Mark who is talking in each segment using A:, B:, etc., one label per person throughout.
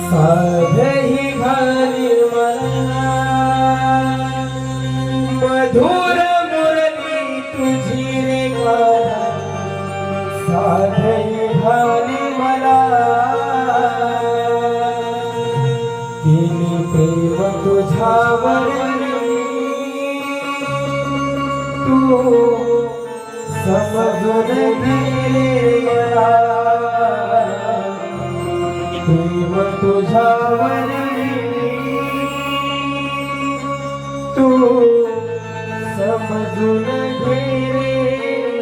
A: साधही घाली मला मधुर मुरली तुझी रे गाणा साधही घाली मला केली प्रेम तुझ्यावर तू समजून घे मला प्रेम तुझ्यावर तू समजून घे मला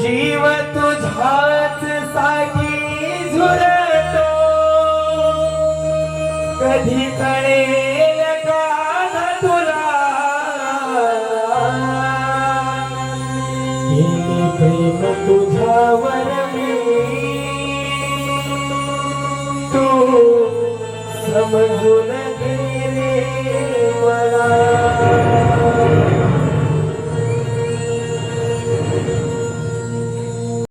A: जीव तुझ्याच साठी झुरतो कधी कळेल का न तुला केले प्रेम तुझ्यावर मी तू समजून घे रे मला